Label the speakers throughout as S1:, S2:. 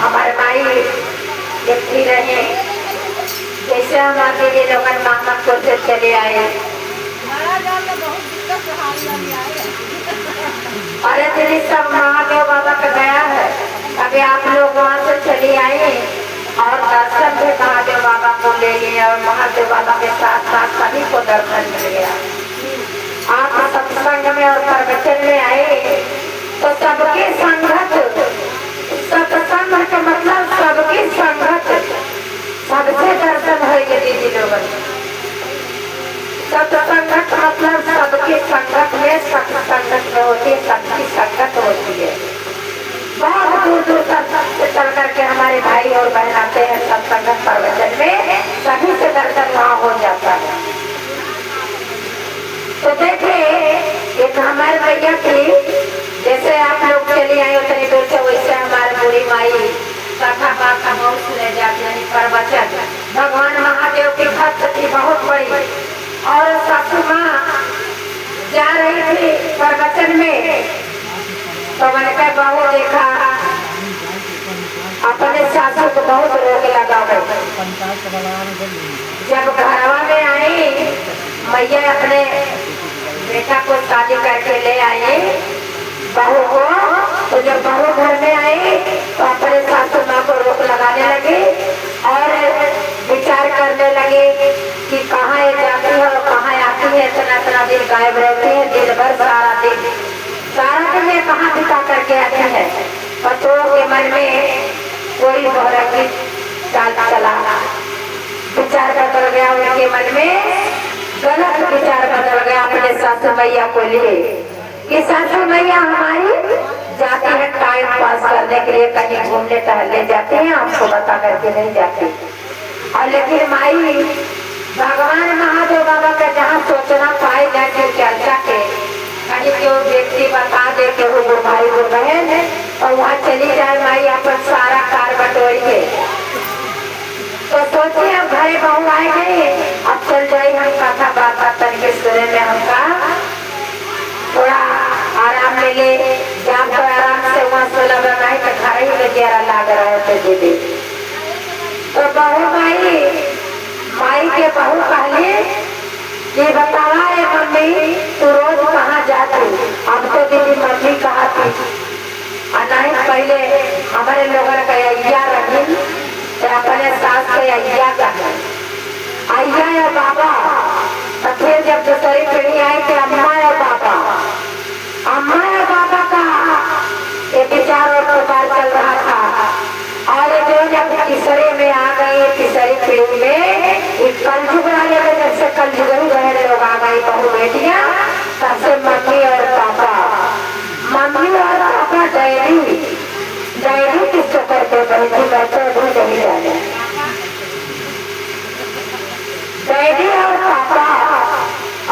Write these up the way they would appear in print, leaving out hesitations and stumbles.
S1: हमारे माई देखती रहे जैसे हम आगे ये लोग मोहम्मदपुर से चले आए। अरे दीदी सब महादेव बाबा का गया है, अभी आप लोग वहाँ से चली आए और दर्शन भी महादेव बाबा को ले लिए और महादेव बाबा के साथ साथ सभी को दर्शन मिल गया। आप सत्संग में और प्रवचन में आए तो सबकी संगत, सत्संग का मतलब सबकी संगत, सबसे दर्शन होगी दीदी लोगों। सत्संगत मतलब सबकी संगत में, सत्संगत में होती है, सबकी संगत होती है। बहुत दूर दूर तक चल करके हमारे भाई और बहन आते हैं सत्संगत प्रवचन में, सभी से दर्शन वहाँ हो जाता है। तो देखिए एक हमारे भैया की, जैसे आप लोग चली आए उतनी दूर से, वैसे हमारे बूढ़ी माई कथा बात बहुत सुने जाती है। प्रवचन भगवान महादेव की भक्त थी बहुत बड़ी, और सासू माँ जा रही थी प्रवचन में तो मैंने कहा बहू देखा अपने सासू को बहुत रोक लगा गई। जब घरवा में आई मैया अपने बेटा को शादी करके ले आई बहू को, तो जब बहू घर में आई तो अपने सासू माँ को रोक लगाने लगी और विचार करने लगी कि कहाँ ये जाती है और कहाँ आती है, इतना इतना दिन गायब रहती है, दिन भर सारा दिन ये कहाँ बिता करके आती है। बच्चों के मन में कोई बहरा की चाल चला, विचार बदल गया उनके मन में, गलत विचार बदल गया अपने सासू मैया को लिए कि सासू मैया हमारी जाती है टाइम पास करने के लिए, कहीं घूमने टहलने जाते हैं, आपको बता करके नहीं जाती। और लेकिन माई भगवान महादेव बाबा का जहाँ सोचना पाए जाके चर्चा के कहीं क्यों व्यक्ति बता दे के वो भाई वो बहन और वहाँ चली जाए माई अपन सारा कार बटोरी के, तो सोचिए अब घरे बहू आए गए, अब चल जाए हम कथा बात तरीके सुने में हमका थोड़ा आराम ले ले, जहाँ तो आराम से वहाँ सोलह बनाए तो घर ही में जरा लाग रहे थे दीदी। तो बहू माई के बहू कहली ये बतावा है मम्मी तू रोज कहाँ जाती? अब तो दीदी मम्मी कहा थी नहीं, पहले हमारे लोगों ने अय्या रखी तो अपने सास के अय्या कहा, अय्या या बाबा। तो फिर जब दूसरी पीढ़ी आई तो अम्मा या बाबा, अम्मा या बाबा का ये विचार और प्रकार चल रहा था। और जो जब तीसरे में आ गई, तीसरी पीढ़ी में कलयुग वाले में, जब से कलयुग ही बहन लोग आ गई बहू बेटियां, तब से मम्मी और पापा, मम्मी और पापा डैडी, डैडी किसको करते बहन जी बैठे भी नहीं जाने, डैडी और पापा।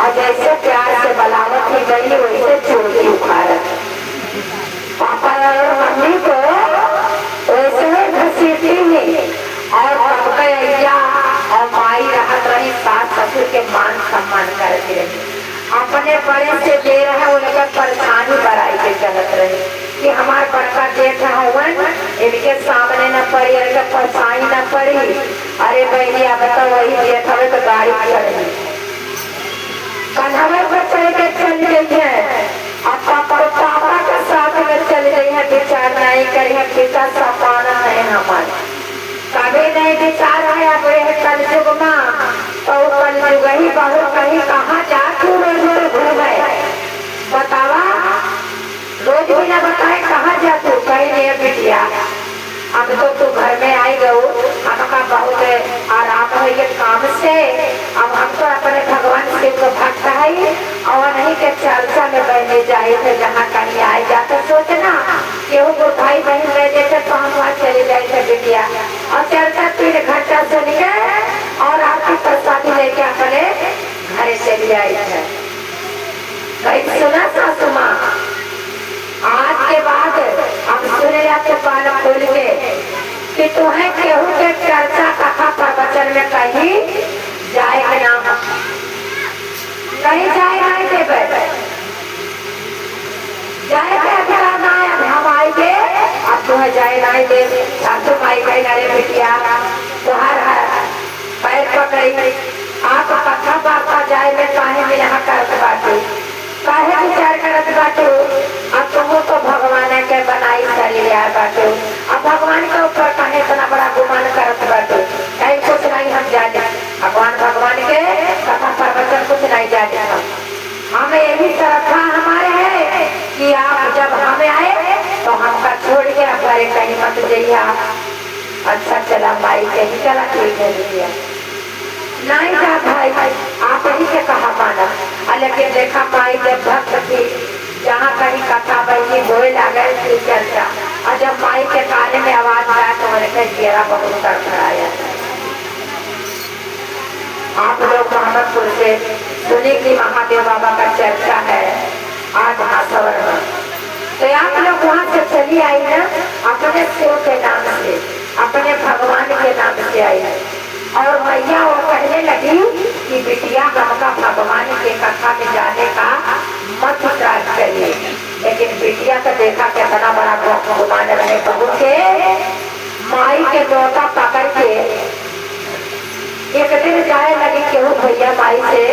S1: और जैसे प्यार से बलावत ही गई वैसे चोरी उखाड़त, पापा और मम्मी को वैसे ही घसीटी नहीं। और अय्या और माई रहत रही सास ससुर के मान सम्मान करती रही, अपने बड़े से दे रहे उनका परेशानी बढ़ाई के चलत रही कि हमारे बड़का जेठ हवन इनके सामने न पड़ी, इनके परेशानी न पड़ी। अरे भैया बता वही जेठ हवे तो गाड़ी चढ़ी कन्हवे पर चढ़ के चल गई है, अब पापा के साथ में चल गई है, विचार नहीं करी है पिता सपाना है हमारे, कभी नहीं विचार है। अब कलयुग माँ तो कलयुग ही बहू कहीं कहाँ जा तू रोज रोज घूमे बतावा, रोज भी न बताए कहाँ जा तू, कहीं नहीं बिटिया अब तो तू घर में आई गऊ, हमका बहुत आराम है ये काम से, अब हमको अपने भगवान शिव को भक्त है और नहीं के चर्चा में बहने जाए थे, जहाँ कहीं आए जाते सोचना केहू को भाई बहन रह जाते तो हम वहाँ चले जाए थे बिटिया, और चर्चा 3 घंटा सुन के और आपकी प्रसादी लेके अपने घरे चली आई है। कहीं सुना सासू माँ आज के बाद अब सुने जाते पान खोल के कि तुम्हें केहू के चर्चा कथा प्रवचन में कहीं जाए के नाम कहीं जाए नहीं देवे, जाए के अधिकार ना हम आएंगे, अब है जाए नहीं दे। सासू माई कही अरे बिटिया तुहार पैर पकड़ी आप कथा बापा जाए में काहे में यहाँ करत बाटे, काहे विचार करत बाटे। अब तुम तो भगवान के बनाई चली लिया बाटे, अब भगवान के ऊपर काहे इतना बड़ा गुमान करत बाटे। कहीं कुछ नहीं हम जाने, भगवान के कथा प्रवचन कुछ नहीं जाने। हमें यही श्रद्धा हमारे है कि आप जब हमें आए तो हमका छोड़ के अपने कहीं मत जाइए। अच्छा चला माई कहीं चला ठीक है नहीं जा भाई, आप ही के कहा माना। लेकिन देखा माई जब भक्त थी जहाँ कहीं कथा बही बोए लगे थी चर्चा, और जब माई के काने में आवाज आया तो मैंने कह चेहरा बहुत तड़फड़ाया। आप लोग मोहम्मदपुर से सुनी की महादेव बाबा का चर्चा है आज हाथवर में, तो आप लोग वहाँ से चली आई ना अपने शिव के नाम से, अपने भगवान के नाम से आई। और मैया वो कहने लगी कि बिटिया हमका भगवान के कथा में जाने का मत त्याग करिए। लेकिन बिटिया तो देखा कितना बड़ा भगवान रहे बहू के, माई के नौका पकड़ के एक दिन जाए लगी केहू भैया माई से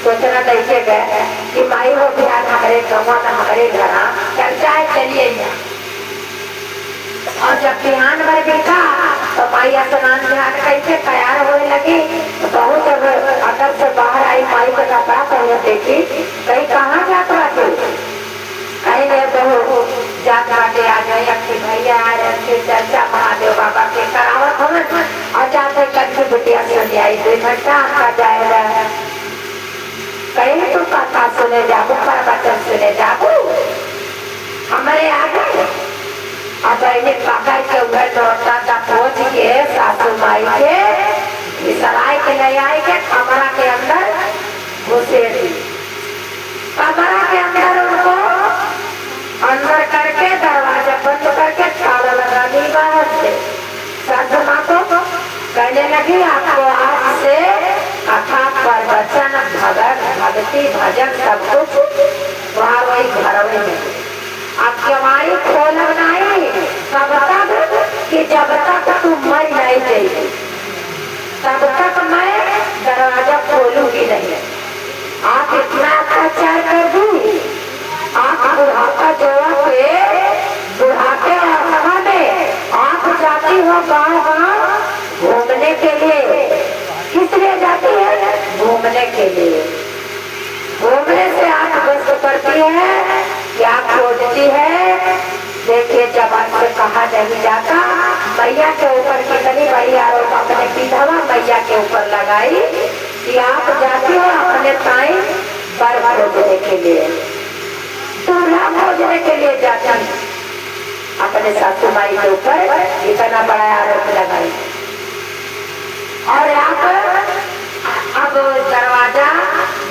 S1: सोचना देखे गए कि माई हो बिहार हमारे गाँव में हमारे घर चर्चा है चलिए। और जब बिहान भर देखा तो माई स्नान ध्यान कैसे तैयार होने लगी, तो बहुत अंदर से बाहर आई माई का कपड़ा पहले देखी, कहीं कहाँ जात बाटे, कहीं नहीं बहू जात बाटे आ गई अक्की भैया आ रहे चर्चा महादेव बाबा के करावत हमें। और जाते कच्ची बिटिया सुन आई 2 घंटा आपका जाएगा, कहीं तो कथा सुने जाबू प्रवचन सुने जाबू हमारे आगे। अब पकड़ के उधर दौड़ता था पहुँच के सासू माई के सराय के ले आए के कमरा के अंदर घुसे दी, कमरा के अंदर उनको अंदर करके दरवाजा बंद करके ताला लगा दी बाहर से। सासू माँ को कहने लगी आपको आज से कथा प्रवचन भगत भक्ति भजन सब कुछ वहाँ वही घर में आपकी हमारी खोलब नहीं तब तक कि जब तक तुम मर नहीं जाएगी तब तक मैं दरवाजा खोलूंगी नहीं। आप इतना अत्याचार कर दी, आप बुढ़ापा जोड़ा पे बुढ़ापे अवस्था में आप जाती हो गाँव घूमने के लिए। किस लिए जाती है? घूमने के लिए। घूमने से आप बस करती है क्या खोजती है। देखिए जबान से कहा नहीं जाता, मैया के ऊपर कितनी बड़ी आरोप अपने विधवा मैया के ऊपर लगाई कि आप जाती हो अपने ताई बर खोजने के लिए, दूल्हा खोजने के लिए जाती, अपने सासू माई के ऊपर इतना बड़ा आरोप लगाई। और आप अब दरवाजा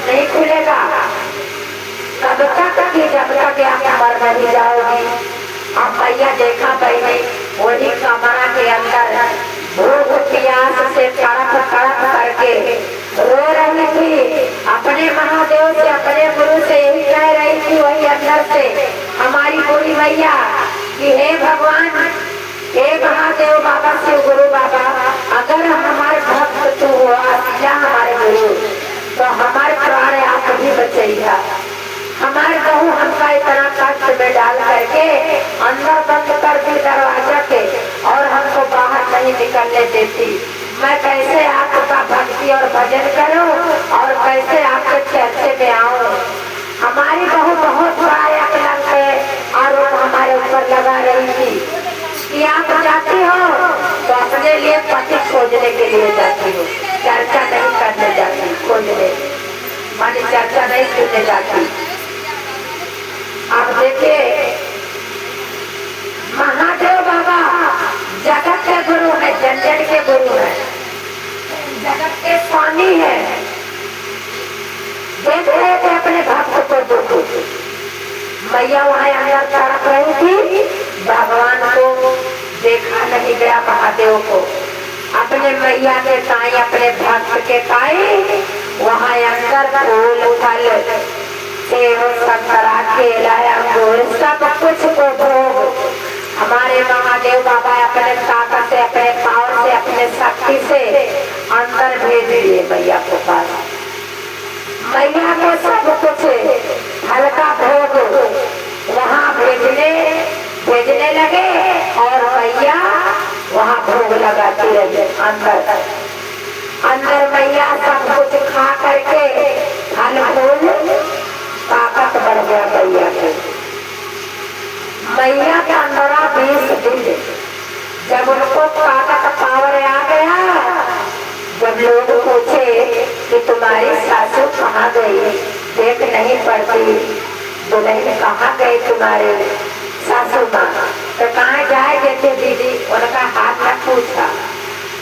S1: नहीं खुलेगा तब तक कि जब तक आप मर नहीं जाओगी। अब मैया देखा पहले वही कमरा के अंदर भूख प्यास से तड़प तड़प करके रो रही थी, अपने महादेव से अपने गुरु से यही कह रही थी वही अंदर से हमारी बुरी मैया कि हे भगवान, हे महादेव बाबा शिव गुरु बाबा, अगर हमारे भक्त तू हो या हमारे गुरु तो हमारे प्राण आप ही बचेगा। हमारे बहू हमका इतना कष्ट में डाल करके अंदर बंद कर दी दरवाजा के और हमको बाहर नहीं निकलने देती। मैं कैसे आपका भक्ति और भजन करूं और कैसे आपके चर्चे में आऊं। हमारी बहू बहुत बड़ा आरोप हमारे ऊपर लगा रही थी कि आप जाती हो तो अपने लिए पति खोजने के लिए जाती हो, चर्चा नहीं करने जाती, खोजने मानी चर्चा नहीं सुनने जाती। आप देखिए महादेव बाबा जगत के गुरु है, जन के गुरु है, जगत के स्वामी है। देख रहे थे अपने भक्त को दुख, मैया वहाँ अंदर तड़प रही थी, भगवान को देखा नहीं गया महादेव को। अपने मैया के ताई अपने भक्त के ताई वहाँ अंदर फूल फल सेव संतरा केला अंगूर सब कुछ को भोग हमारे महादेव बाबा अपने ताकत से, अपने पावर से, अपने शक्ति से अंदर भेज दिए मैया को पास। मैया को सब कुछ हल्का भोग वहाँ भेजने लगे और मैया वहाँ भोग लगाती रही। अंदर मैया सब कुछ खा करके फल फूल ताकत बढ़ गया मैया की। मैया का अंदर 20 दिन जब उनको ताकत पावर आ गया, जब लोग पूछे कि तुम्हारी सासू कहाँ गई, देख नहीं पड़ती, दुल्हन कहाँ गई तुम्हारे सासू माँ, तो कहाँ जाए देते दीदी। उनका हाल न पूछा,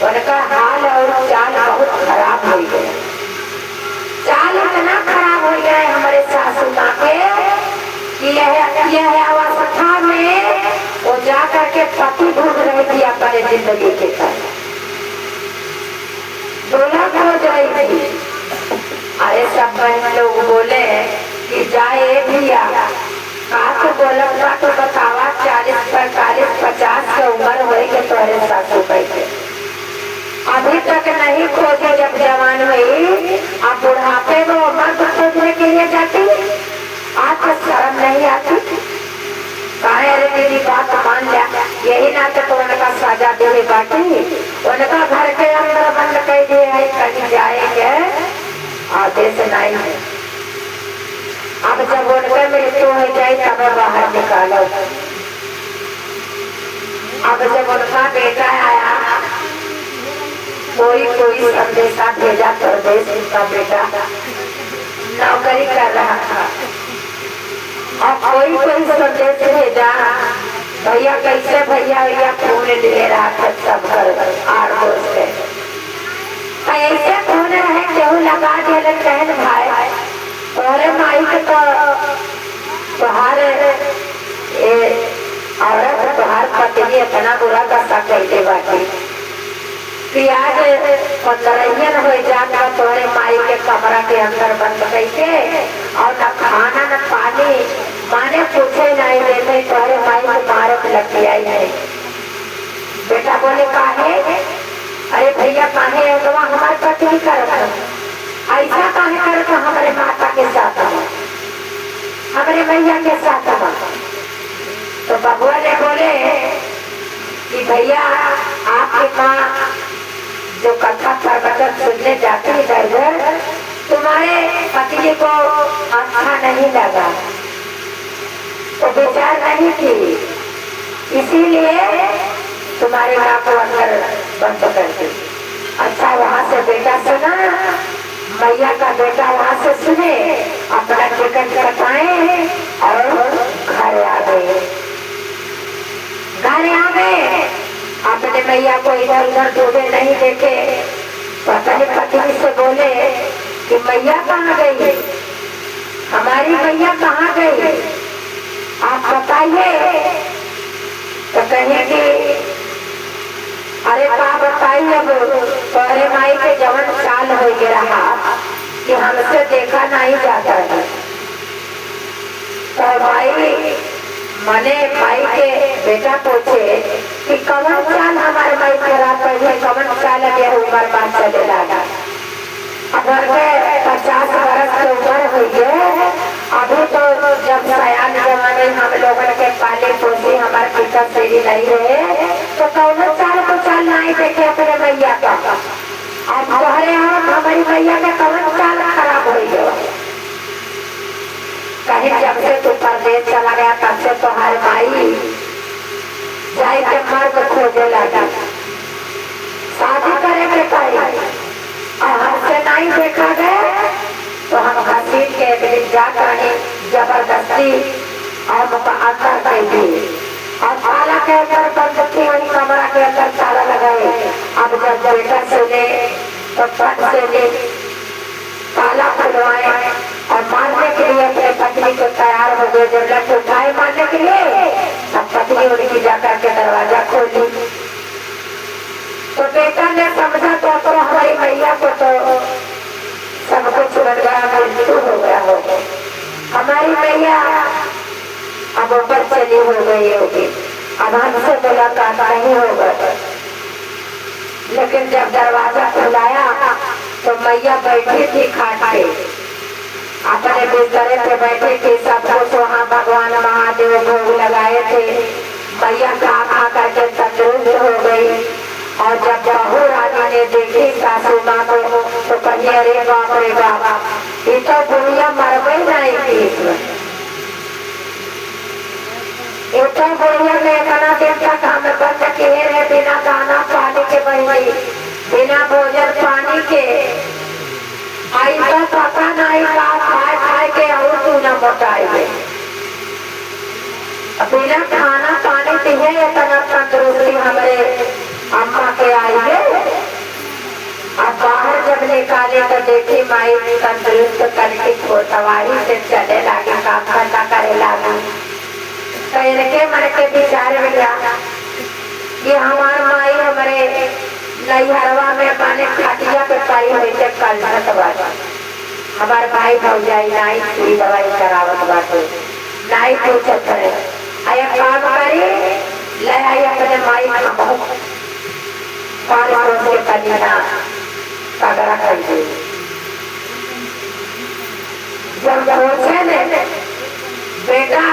S1: उनका हाल और चाल बहुत खराब हो गया। चाल इतना खराब हो गया है हमारे सासू माँ के कि यह अवस्था में वो जा करके पति ढूंढ रही थी अपने जिंदगी के साथ, दुल्हन हो जाएगी। अरे सब लोग बोले कि जाए भैया तो बोला तो बतावा 40, 45, 50 की उम्र होगी तुम्हारे सासू बैठे, अभी तक नहीं खोजी। जब जवान हुई अब बुढ़ापे में मर्द खोजने के लिए जाती, आपको शर्म नहीं आती? कहे अरे दीदी बात मान लिया, यही ना तो उनका साजा दे बाटी, उनका घर के अंदर बंद कर दिए है, कहीं जाएंगे आदेश नहीं है। अब जब उनके मृत्यु हो जाए तब बाहर निकालो। अब जब उनका बेटा आया, कोई संदेशा भेजा प्रदेश, उनका बेटा नौकरी कर रहा था, और कोई संदेश भेजा भैया कैसे भैया फोन ले रहा था सब घर आर दोस्त ऐसे फोन रहे केहू लगा दिया कहन भाई तोरे माई के तो तुहार औरत तुहार पत्नी इतना बुरा दशा कैसे बाटी कि आज 15 हो जाता तोरे माई के कमरा के अंदर बंद कैसे, और न खाना न पानी, माने पूछे नहीं देते तोरे माई को मारक लग गया ही नहीं। बेटा बोले काहे? अरे भैया काहे हमारे पत्नी करता ऐसा काहे करता हमारे माता के साथ, हमारे भैया के साथ। तो बबुआ ने बोले कि भैया आपकी माँ जो कथा प्रवचन सुनने जाती इधर, तुम्हारे पति को अच्छा नहीं लगा तो विचार नहीं की, इसीलिए तुम्हारे माँ को अंदर बंद कर दी। अच्छा वहाँ से बेटा सुना, मैया का बेटा वहाँ से सुने, अपना टिकट कटाए और घर आ गए। अपने मैया को इधर उधर डूबे नहीं देखे, पत्नी पत्नी से बोले कि मैया कहाँ गई, हमारी मैया कहाँ गई, आप बताइए। तो कहेंगे अरे का बताइए, अब तोरे माई के जवन साल हो गया कि हमसे देखा नहीं जाता है। तो भाई मने माई के बेटा पूछे कि कवन साल हमारे माई खराब पड़े, कवन साल अगे उम्र बात चले लगा। अगर 50 वर्ष की उम्र हुई है, अभी तो जब सयान जमाने हम लोगों के पाले पोसे हमारे पिता श्री नहीं रहे, तो कौन साल को साल नहीं देखे अपने मैया का। अब तुम्हारे हमारी मैया का कौन साल खराब हो गया। कहीं जब से तू परदेश चला गया तब से तुम्हारे माई जाए के मर्द खोजे लगा, शादी करे के पाई, और हमसे नहीं देखा गया तो हम घसीट के एक दिन जाकर जबरदस्ती और अंदर कर दिए, और ताला के अंदर बंद थी, वही कमरा के अंदर ताला लगाए। अब जब बेटा सुने तो पट से ले ताला खुलवाए और मारने के लिए अपने पत्नी को तैयार हो गए। जब लट उठाए मारने के लिए, तब पत्नी उनकी जाकर के दरवाजा खोली। तो बेटा ने समझा तो हमारी मैया को तो सब कुछ बन गया, मृत्यु हो गया होगा, हमारी मैया अब ऊपर चली हो गई होगी। अब हमसे मुलाकात नहीं होगा। लेकिन जब दरवाजा खुलाया तो मैया बैठी थी खाट पे, अपने बिस्तरे पे बैठी थी। सब कुछ वहाँ भगवान महादेव भोग लगाए थे। मैया खा खा करके तंदुरुस्त हो गई। और जब बहू रानी ने देखी सासू माँ को तो कही, अरे बाप रे बाप, ये तो बुढ़िया मर गई नहीं थी। इतना बुढ़िया में इतना दिन तक हम बंद किए रहे, बिना दाना पानी के बही, बिना भोजन पानी के। ऐसा पता नहीं का खाए खाए के और तू न मोटाए। बिना खाना पानी पिए इतना तंदुरुस्ती हमारे अम्मा के आई है। अब बाहर जब निकाले तो देखी माई तंदुरुस्त करके खोतवाही से चले लगी, काम धंधा करे लगी। तो इनके मन के विचार मिला कि हमार माई हमारे नैहरवा में बने खटिया पे पाई हुई थे कल हमारे भाई भौजाई नाई सुई दवाई करावत बाटे, नाई पूछत है आया काम करी ले आई अपने माई का बहुत पार के कन्या पगड़ा कर दी। जब पूछे ने बेटा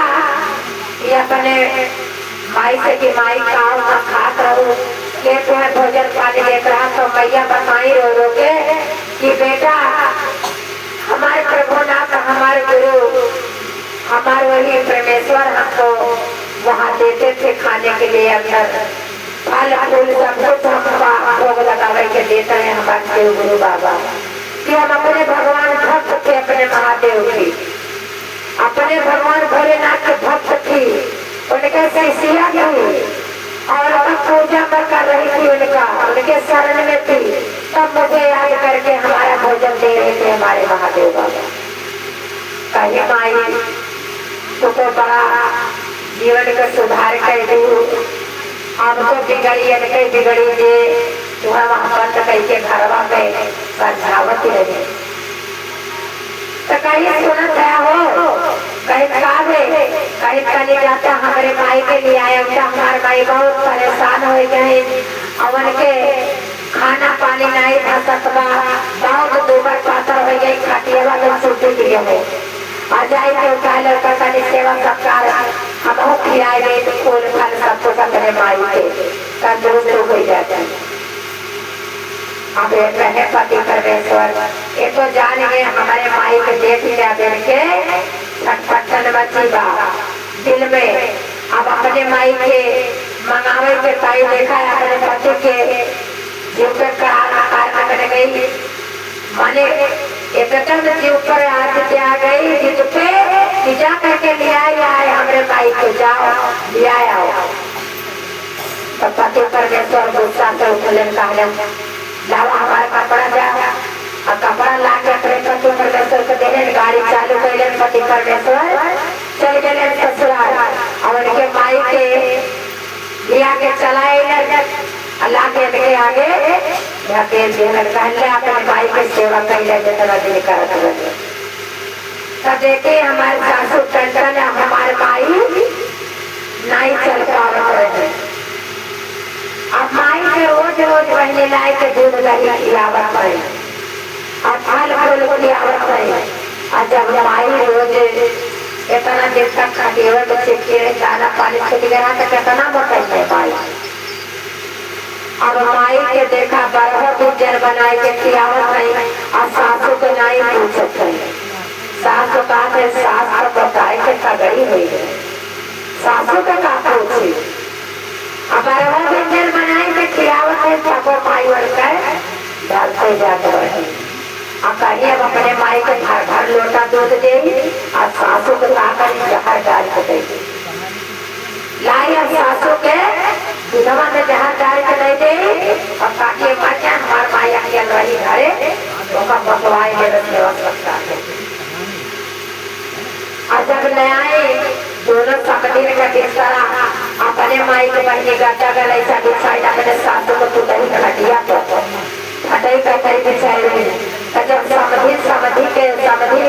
S1: ये अपने माई से कि माई खाओ ना खात रहूं, ये तुम्हें भोजन पानी देख रहा, तो मैया बताई रो रो के कि बेटा हमारे प्रभुनाथ हमारे गुरु हमारे वही परमेश्वर हमको वहाँ देते थे खाने के लिए, अंदर फल फूल सब कुछ हम भोग लगावे के देते हैं हमारे देव गुरु बाबा। कि हम अपने भगवान भक्त थे, अपने महादेव की, अपने भगवान भोलेनाथ के भक्त थी, उनके शिष्या थी और पूजा में कर रही थी, उनके शरण में थी। तब मुझे याद करके हमारा भोजन दे रहे थे हमारे महादेव बाबा। कहीं माई तो बड़ा जीवन का सुधार कर दी, अब तो बिगड़ी इनके बिगड़ी जे तुम्हें वहाँ बंद करके घरवा में समझावत रही। तो कहीं सुनत है हो, कहीं कहीं कहीं जाता हमारे माई के लिए आया, हमारे माई बहुत परेशान हो गए, अवन के खाना पानी नहीं था सकता, बहुत दूबर पातर हो गई, खटिया वाले छुट्टी दिए हो आ जाए के उठा लो तो कहीं सेवा सत्कार हम खिलाए गए तो फूल फल सब कुछ अपने माई के तंदुरुस्त हो जाते हैं। अब रहे पति परमेश्वर ये तो जान गए हमारे माई के देख लिया देख के छटपटन मची बा दिल में। अब अपने माई के मंगावे के ताई देखा है अपने पति के जीव पे कारण कर गई, माने एकदम जीव पर हाथ आ गई जिद पे जा करके ले आए हमारे माई को, जाओ ले आओ। तो पति परमेश्वर गुस्सा से उठले कहले लावा हमारा कपड़ा जाओ, और कपड़ा ला के अपने पति परमेश्वर को देने गाड़ी चालू कैले। पति परमेश्वर चल गए ससुराल और उनके माई के लिया के चलाए अल्लाह के इनके आगे अपने माई की सेवा कैले जितना दिन करत रहे। तब देखे हमारे सासू टंटन हमारे माई नहीं चल पावत रहे। अब माई के रोज रोज बहने लाए के दूध दही खिलावत है और फल फूल खिलावत है। और जब माई रोज इतना देर तक खटिया में चिपके दाना पानी छूट गया तो कितना मोटाई है माई। अब माई के देखा बरहर गुजर बनाए के खिलावत है और सासू को नहीं पूछत है। सासू कहा सास को बताए के तगड़ी हुई है, सासू का का पूछी। अब बरहर गुजर बनाए के खिलावत है तब माई वर्कर डालते जाते रहे। अब कहीं अब अपने माई को घर घर लोटा दूध दे और सासू को लाकर जहर डाल के दे लाई। अब सासू के दूधवा में जहर डाल के नहीं दे और काटिए बच्चा हमारे माई अकेल रही घरे तो बकवाई में सेवा सकता है। और जब नया दोनों समझी का बिस्तरा अपने माई के बहनी गड्ढा गला ऐसा बिछाई अपने सासू को तू नहीं खटिया तो हटाई कटाई बिछाई रही। जब समझी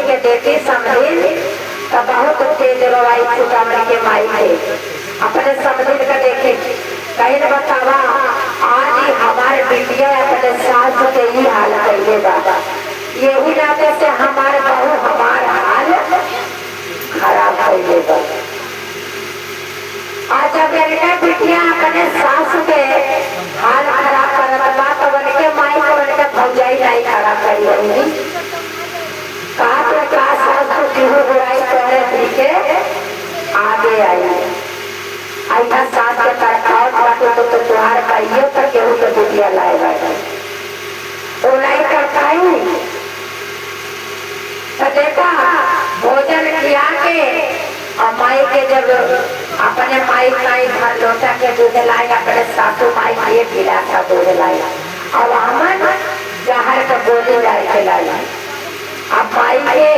S1: के देखी समझी तो बहुत तेज रोवाई छुटावने के माई थे। अपने सब दिन का देखे कहीं न बतावा आज ही हमारे बिटिया अपने सास के ही हाल कैले बाबा, यही नाते से हमारे बहू हमारा हाल खराब कैले बाबा। आज जब मेरे बिटिया अपने सास के हाल खराब करत बा तो उनके माई को उनके भौजाई नहीं खराब करी रही का सास को जीव बुराई करे दिखे आगे आई ऐसा सास के तरकावट बाटे तो तुहार कहिए तो केहू के बिटिया लाए बाटे तो नहीं करता ही तो देखा भोजन खिया के और माई के जब अपने माई माई घर लोटा के दूध लाई अपने सासू माई के गिला था दूध लाई और हमन जहर का गोली डाल के लाई। अब माई के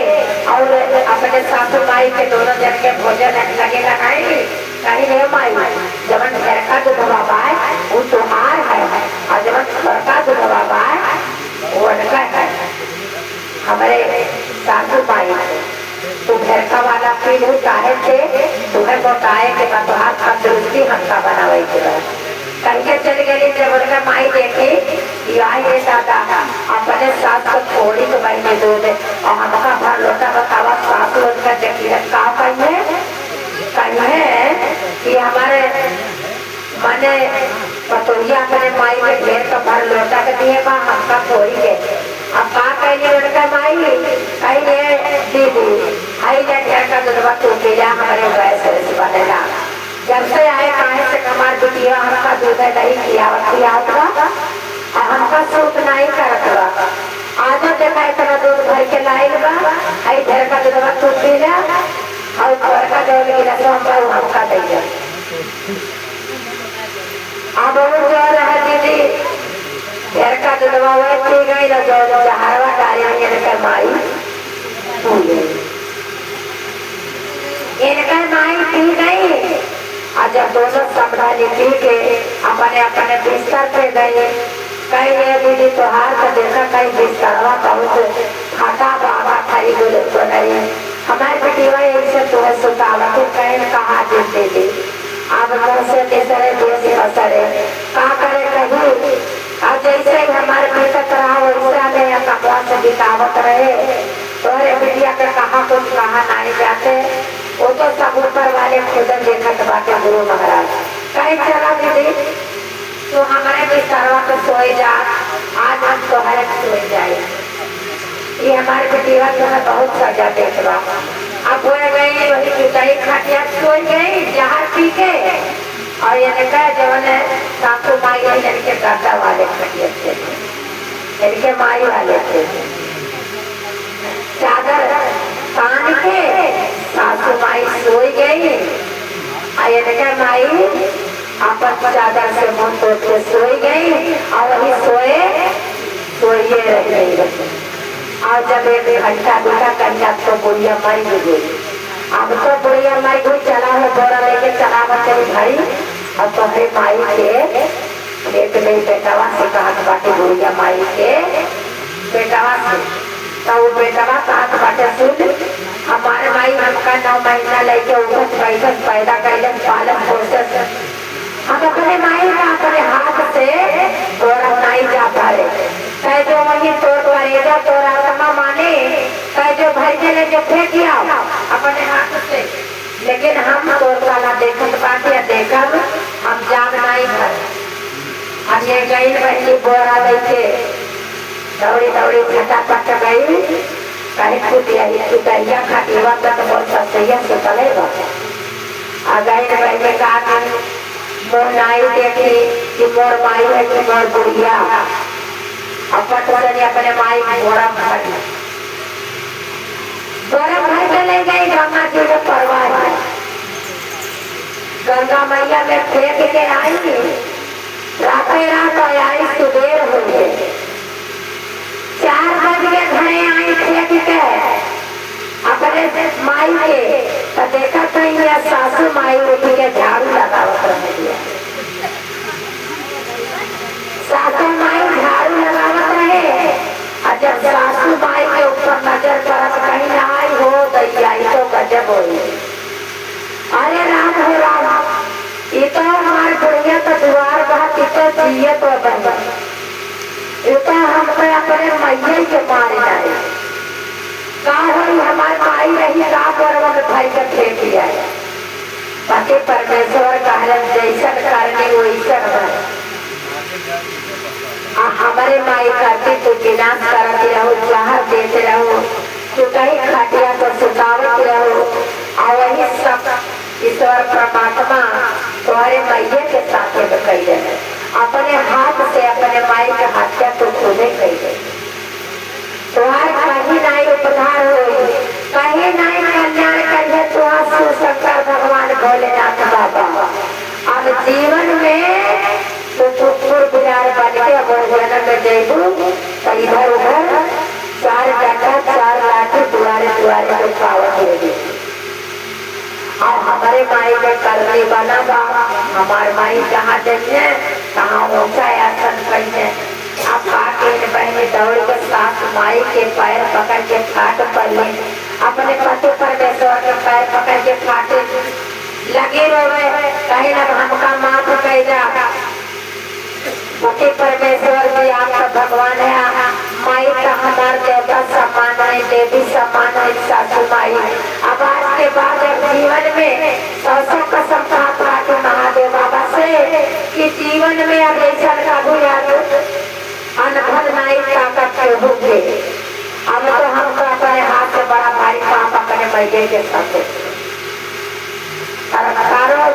S1: और अपने सासू माई के दोनों जन के भोजन लगे लगाएंगे कहीं नहीं माई जब घर का दूध बाबा वो तुम्हार है और जब घर का दूध बाबा वो उनका है हमारे सासू माई तो घर का वाला फील हो चाहे थे तुम्हें बताए कि तुहार तंदुरुस्ती हमका बनावे के बाद कहीं के चल गई जब उनका माई देखी ये दादा अपने सास को थोड़ी तो भाई में दूध और हमका भर लोटा बतावा सासू उनका जकीरत का कहीं है कि हमारे मने पतोहिया अपने माई के ढेर का भर लोटा के दिए बा हमका थोड़ी के अब का कहिए उनका माई कहिए दीदी आई जा ढेर का दूधवा तू पी जा हमारे वैसे बनेला जब से आए कहे से हमार बिटिया हमका दूध दही खियावत बा और हमका सूट नहीं करत बा आज देखा इतना दूध भर के लाइल बा आई ढेर का दूधवा तू पी जा और घर का जो गिला तो हमका दे जा अब वो जो रहा दीदी घर का दूधवा वो पी गई ना जो जहरवा डालेंगे इनका माई इनका माई पी गई और जब दोनों संभाली पी के अपने अपने बिस्तर पे गए कहीं ये दीदी त्योहार को देखा कहीं बिस्तरवा बहुत फटा बाबा खरी बोले हमारे बेटीवा ऐसे तुम्हें सुतावा तो कहीं कहा देते थे अब से तीसरे देश असरे का करे कहीं अब जैसे ही हमारे बेटक रहा वैसे हमें कपड़ा से बितावत रहे तो बिटिया के कहा कुछ कहा नहीं जाते वो तो सब ऊपर वाले खुद देखत बाटे गुरु महाराज कहीं चला दीदी तो हमारे बिस्तरवा पे सोए जा आज हम तोहरे सोए जाए ये हमारे बेटिया जो है बहुत सजा देखवा अब हो गई वही जुटाई खटिया सोए गई जहां पी के और ये कहा जवन सासू माई इनके दादा वाले खटिया थे इनके माई वाले थे चादर तान के सासू माई सोई गई और ये माई अपन चादर से मुंह तोड़ के सोई गई और वही सोइए रह गई और जब एक घंटा दूटा कन्या तो बुढ़िया मर गई अब तो बुढ़िया मर गई चला है बोरा लेके चला बच्चे भाई और तो हरे माई के एक नहीं बेटावा से कहा बाटे बुढ़िया माई के बेटावा से तो वो बेटावा कहा बाटे सुन हमारे माई हमका 9 महीना लेके उठत बैठत पैदा कैलन पालन पोषण हम अपने माई का अपने हाथ से बोरा नहीं जा पाए कह जो वही तोड़ वरेगा तोरा आत्मा माने कह जो भाई ने जो फेंक दिया अपने हाथ से लेकिन हम तोड़ वाला देखत बाटे देखा हम जाग नहीं कर अब ये गई बहनी बोरा लेके दौड़ी दौड़ी फटाफट गई कहीं कुटिया खाटीवा तक बहुत सस्तिया से चलेगा आ गई बहनी कहा मोर नाई देखी कि मोर माई है कि मोर बुढ़िया अपने माई बोरा भर के ले गई गंगा जी में परवाह गंगा मैया में फेंक के आई राते रात आई सुबेर हो गए 4 बजे घरे आई फेंक के अपने माई के तो देखा कहीं सासू माई उठ के झाड़ू लगावत रहे सासू माई झाड़ू लगावत रहे और जब सासू माई के ऊपर नजर करत कहीं आई हो दैया तो गजब हो अरे राम हो राम जिये तो बन इतना हमको अपने मैया के मारे जाए का हमारे माई रही का बरवन भाई का फेंक दिया पति परमेश्वर कहलन जैसन करने वैसन हमारे माई करती तो विनाश करती रहो जहर देते रहो तो कहीं खाटिया तो सुतावत रहो और वही सब ईश्वर परमात्मा तुम्हारे मैया के साथ में कही जाए अपने हाथ से अपने माई के हत्या तो खुदे कही गई तुम्हारे कहीं नहीं उपधार हो कहीं नहीं कल्याण करिए तुम्हारा सुशंकर भगवान भोलेनाथ बाबा अब जीवन में तो कुकुर बिहार बन के अब जन्म में जेबू तो इधर उधर चार डंडा चार लाठी दुआरे दुआरे को पावत होगी और हमारे माई के करने बना बा हमारे माई जहाँ जाइए कहाँ ऊंचा आसन करिए अब आके बहने दौड़ के साथ माई के पैर पकड़ के फाट पर ले अपने पति परमेश्वर के पैर पकड़ के फाटे लगे रोवे कहीं ना हमका माफ कह जा पति परमेश्वर भी आपका भगवान है माई का हमारे देवता सम्मान है देवी सम्मान है सासू माई अब आज के बाद जीवन में सौ कसम कहा कि महादेव बाबा से कि जीवन में अब ऐसा का बुझाद अनफल नहीं ताकत के होंगे अब तो हमको अपने हाथ से बड़ा भारी पाप अपने मैये के साथ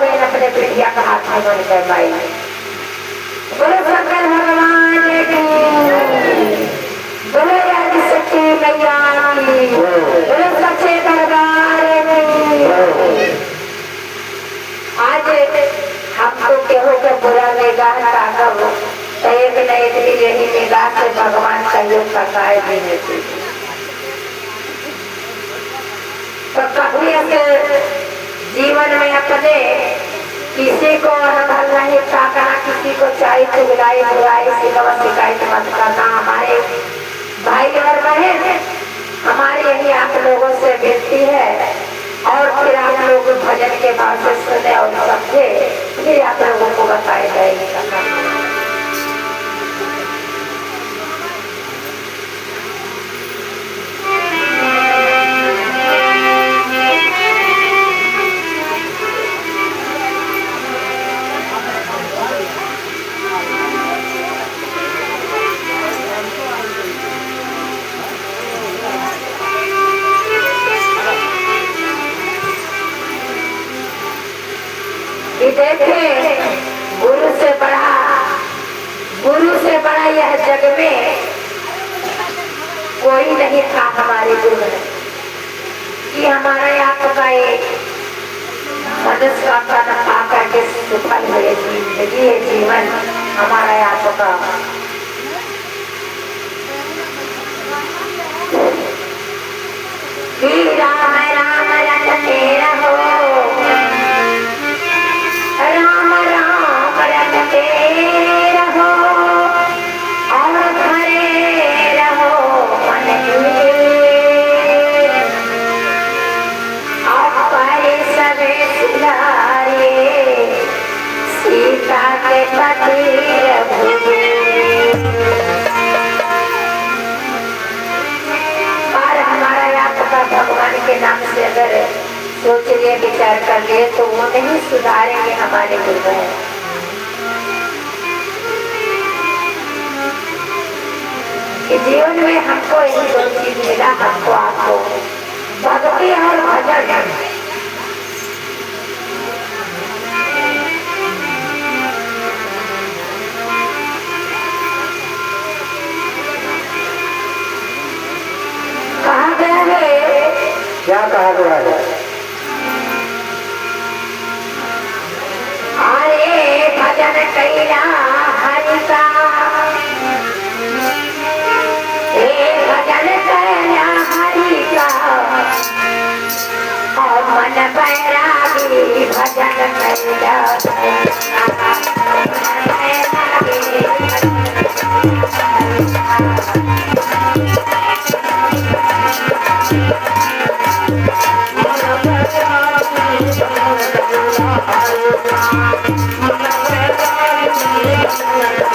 S1: में अपने पिटिया का हाथ में बन गए माई बोलो शंकर भगवान की बोलो आदि शक्ति मैया की बोलो सच्चे दरबार की आज हमको केहू के बुरा निगाह ताकब तो एक न एक दिन यही निगाह से भगवान सहयोग तकाए देने से तो कभी जीवन में अपने किसी को अनुभव नहीं ताकना किसी को चाहे चुगलाई बुराई शिकायत मत करना हमारे भाई और बहन हमारी यही आप लोगों से विनती है और फिर आप लोग भजन के भाव से सुने और समझे फिर आप लोगों को बताए जाएगी देखे गुरु से बड़ा यह जग में कोई नहीं था हमारे गुरु कि हमारे आपका एक मनुष्य का तन पाकर के सुफल हुए जिंदगी है जीवन हमारा आपका राम राम रटते रहो राम राम रटते रहो और खड़े रहो मन आप सबे सिलाए सीता के पति और हमारा आपका भगवान के नाम से अगर सोच लिए विचार कर लिए तो वो नहीं सुधारेंगे हमारे गुरु कि जीवन में हमको यही दो चीज मिला हमको आपको भक्ति और भजन कहा गया है
S2: क्या कहा गया है
S1: अरे भजन कैला हरि का भजन कैला हरि का और मन बैरागी भजन कैला
S2: Thank you.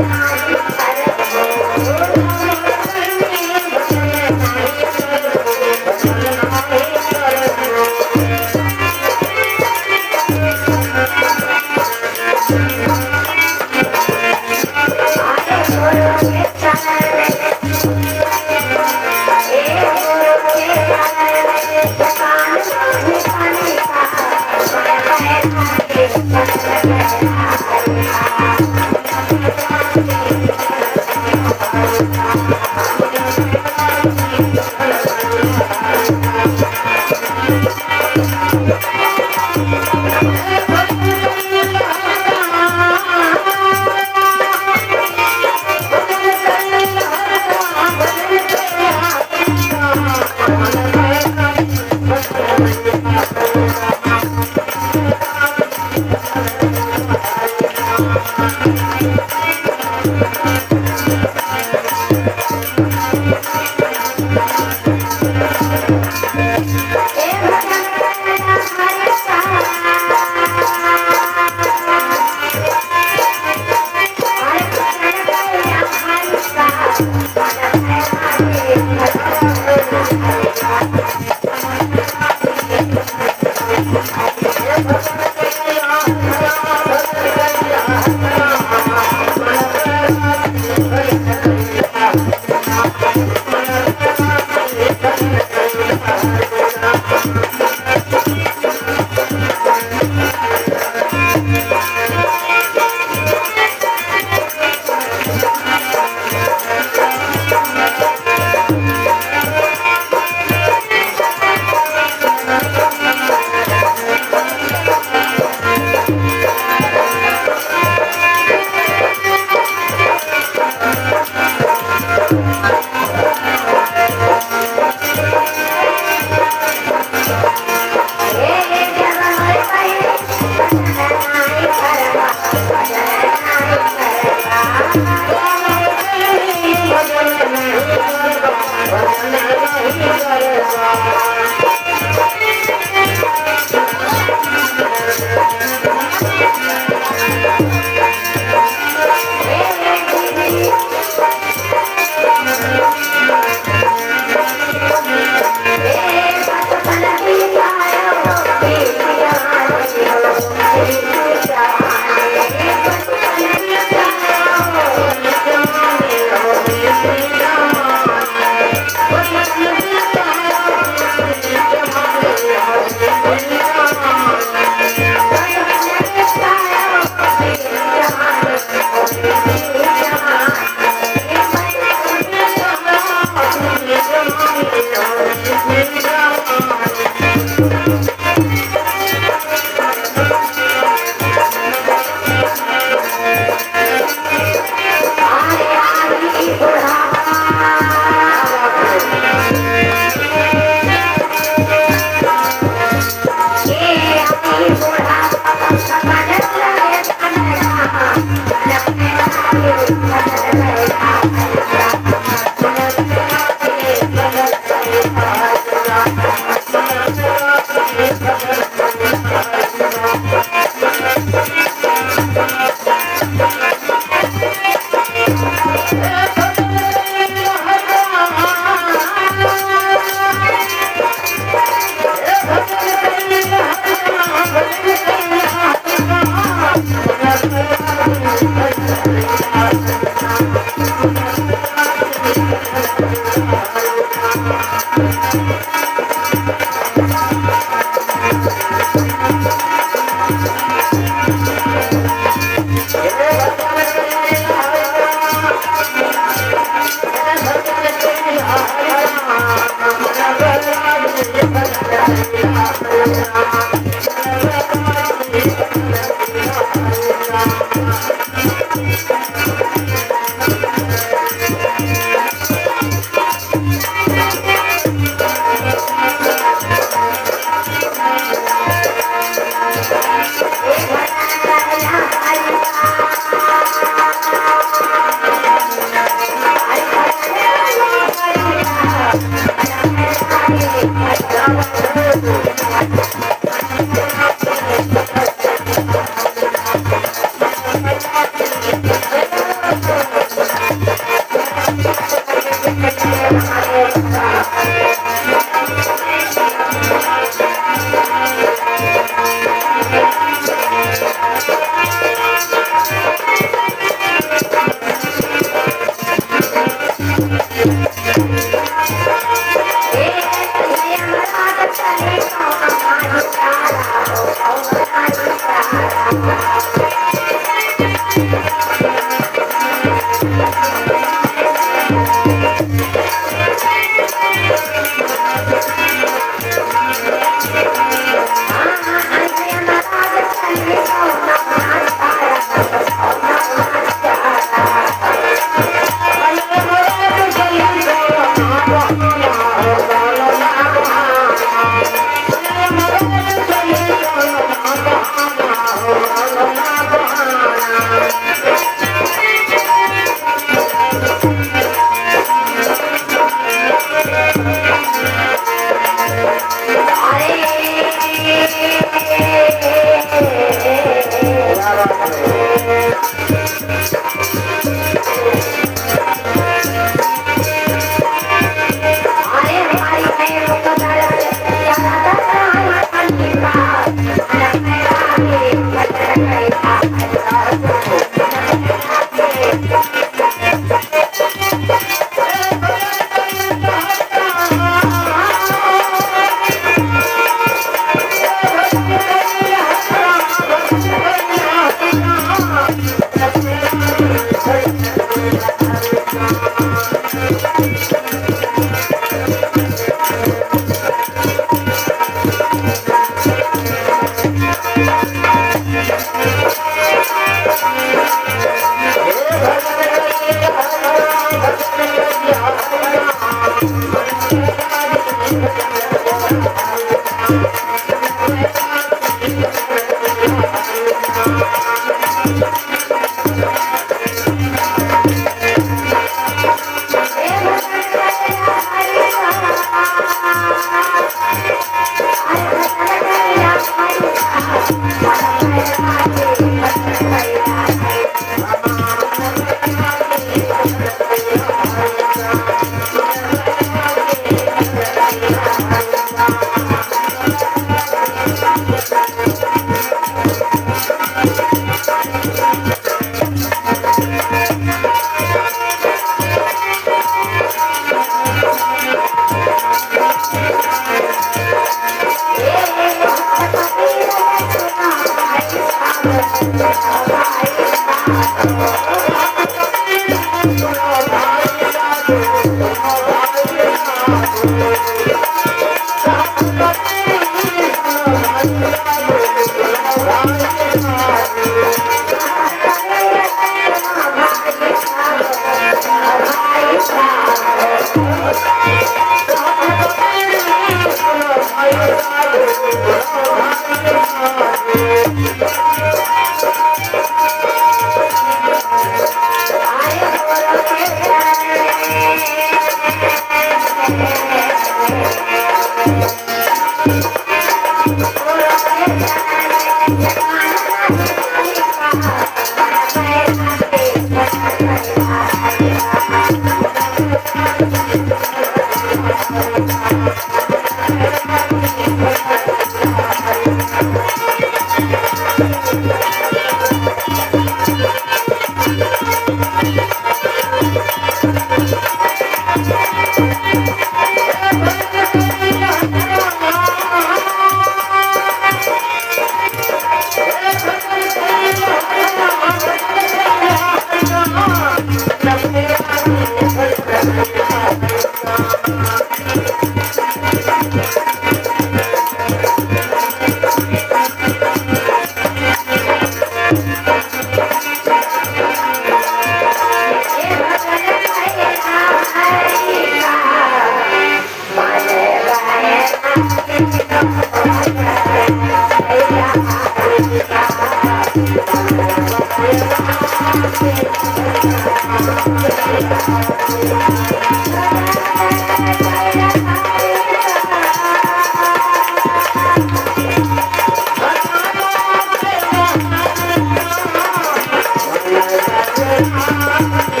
S1: Thank you.